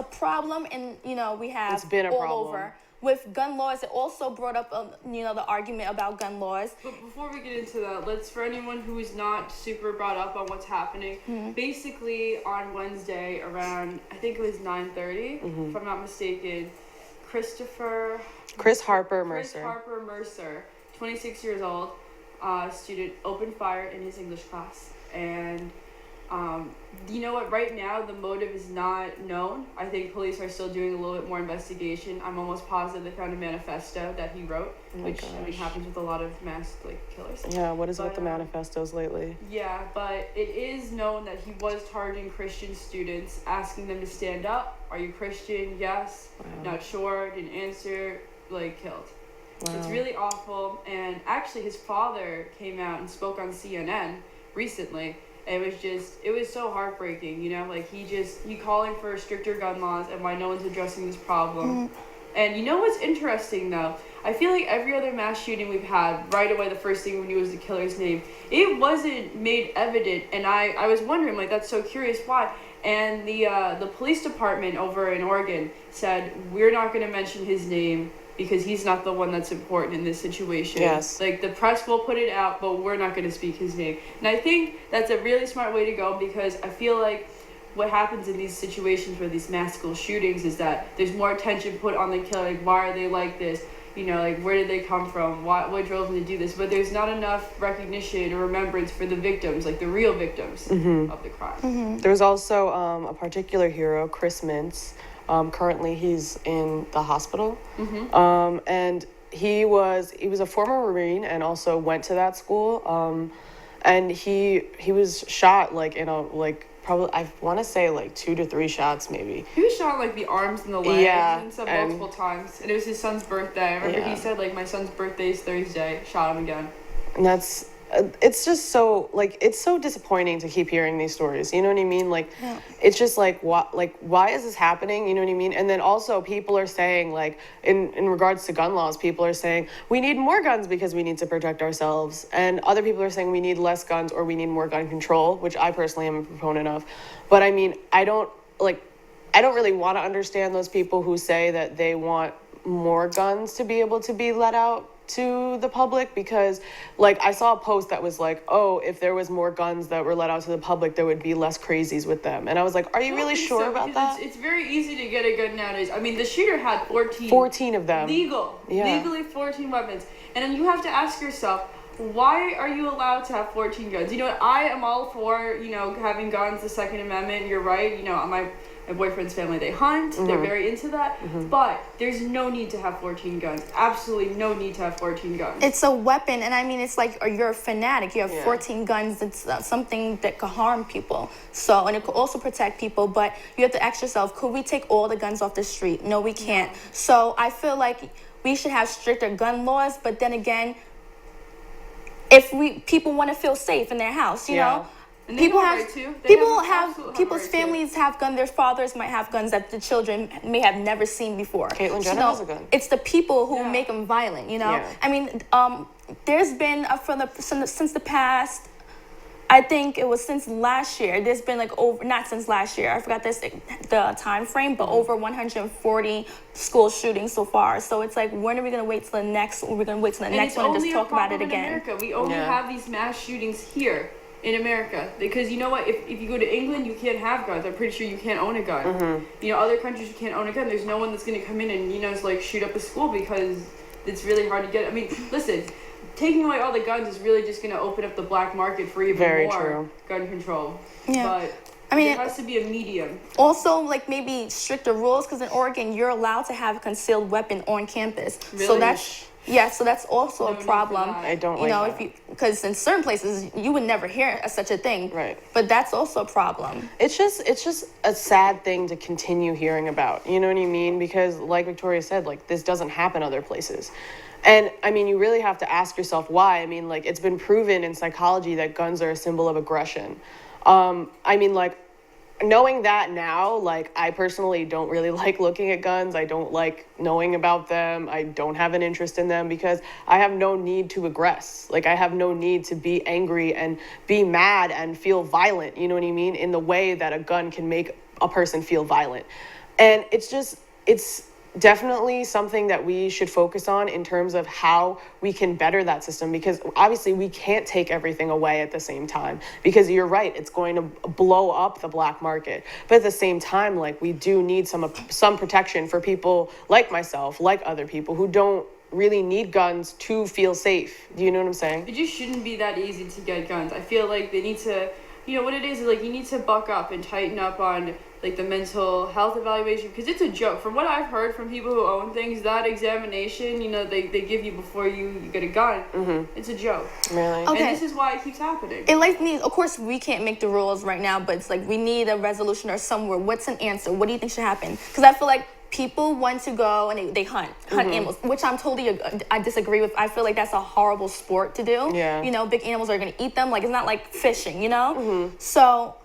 a problem, and we have it's been a all problem. over. With gun laws, it also brought up, the argument about gun laws. But before we get into that, for anyone who is not super brought up on what's happening, basically on Wednesday around, I think it was 9:30, if I'm not mistaken, Chris Harper Mercer, 26 years old, student, opened fire in his English class. And you know what? Right now, the motive is not known. I think police are still doing a little bit more investigation. I'm almost positive they found a manifesto that he wrote, which happens with a lot of mass killers. Yeah, what is it with the manifestos lately? Yeah, but it is known that he was targeting Christian students, asking them to stand up. Are you Christian? Yes. Wow. Not sure. Didn't answer. Killed. Wow. It's really awful. And actually, his father came out and spoke on CNN recently. It was so heartbreaking, he calling for stricter gun laws and why no one's addressing this problem. And you know what's interesting, though? I feel like every other mass shooting we've had, right away the first thing we knew was the killer's name. It wasn't made evident, and I was wondering, that's so curious, why? And the police department over in Oregon said, we're not going to mention his name because he's not the one that's important in this situation. Yes. The press will put it out, but we're not going to speak his name. And I think that's a really smart way to go, because I feel like what happens in these situations where these mass school shootings is that there's more attention put on the killer. Why are they like this? Where did they come from? What drove them to do this? But there's not enough recognition or remembrance for the victims, the real victims of the crime. There's also a particular hero, Chrispin. Currently, he's in the hospital, and he was a former Marine and also went to that school. And he was shot probably, I want to say 2 to 3 shots maybe. He was shot the arms and the legs and stuff and multiple times, and it was his son's birthday. I remember he said my son's birthday is Thursday. Shot him again. And that's. It's just so it's so disappointing to keep hearing these stories. You know what I mean? It's just why is this happening? You know what I mean? And then also people are saying in regards to gun laws, people are saying we need more guns because we need to protect ourselves, and other people are saying we need less guns or we need more gun control, which I personally am a proponent of. But I mean, I don't really want to understand those people who say that they want more guns to be able to be let out to the public, because I saw a post that was if there was more guns that were let out to the public, there would be less crazies with them. And I was are you really sure about that? It's very easy to get a gun nowadays. I mean, the shooter had 14 of them. Legally 14 weapons. And then you have to ask yourself, why are you allowed to have 14 guns? You know what? I am all for, having guns, the Second Amendment. You're right. My boyfriend's family, they hunt. They're very into that. But there's no need to have 14 guns. Absolutely no need to have 14 guns. It's a weapon, and I mean, it's or you're a fanatic. You have 14 guns. It's something that could harm people. So, and it could also protect people. But you have to ask yourself, could we take all the guns off the street? No, we can't. So I feel like we should have stricter gun laws. But then again, if people want to feel safe in their house, you know. And people's families have guns. Their fathers might have guns that the children may have never seen before. Caitlyn Jenner has a gun. It's the people who make them violent. I mean, there's been since the past. I think it was since last year. There's been not since last year. I forgot the time frame, but over 140 school shootings so far. So it's when are we gonna wait till the next? We're gonna wait till the next one and just talk about it again. America. We only have these mass shootings here in America, because you know what? If you go to England, you can't have guns. I'm pretty sure you can't own a gun. Other countries you can't own a gun. There's no one that's gonna come in and shoot up a school, because it's really hard to get. I mean, listen. Taking away all the guns is really just going to open up the black market for even more gun control. Yeah. But I mean, it has to be a medium. Also, maybe stricter rules, because in Oregon, you're allowed to have a concealed weapon on campus. Really? So that's also a problem. I don't that. Because in certain places, you would never hear such a thing. Right. But that's also a problem. It's just a sad thing to continue hearing about. You know what I mean? Because like Victoria said, this doesn't happen other places. And I mean, you really have to ask yourself why. I mean, it's been proven in psychology that guns are a symbol of aggression. I mean, knowing that now, I personally don't really like looking at guns. I don't like knowing about them. I don't have an interest in them, because I have no need to aggress. I have no need to be angry and be mad and feel violent, you know what I mean, in the way that a gun can make a person feel violent. And it's definitely something that we should focus on in terms of how we can better that system, because obviously we can't take everything away at the same time, because you're right, it's going to blow up the black market. But at the same time, like, we do need some protection for people like myself, like other people who don't really need guns to feel safe. Do you know what I'm saying? It just shouldn't be that easy to get guns. I feel like they need to, you know what it is, like, you need to buck up and tighten up on, like, the mental health evaluation, because it's a joke. From what I've heard from people who own things, that examination, you know, they give you before you get a gun, it's a joke. Really? Okay. And this is why it keeps happening. It like needs, of course, we can't make the rules right now, but it's like we need a resolution or somewhere. What's an answer? What do you think should happen? Because I feel like people want to go and they hunt animals, which I'm totally, I disagree with. I feel like that's a horrible sport to do. Yeah. You know, big animals are going to eat them. Like, it's not like fishing, you know? So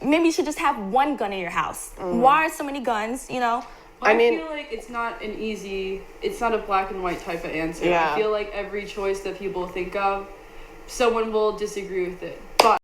maybe you should just have one gun in your house. Why are so many guns, you know? But I mean- feel like it's not a black and white type of answer. Yeah. I feel like every choice that people think of, someone will disagree with it.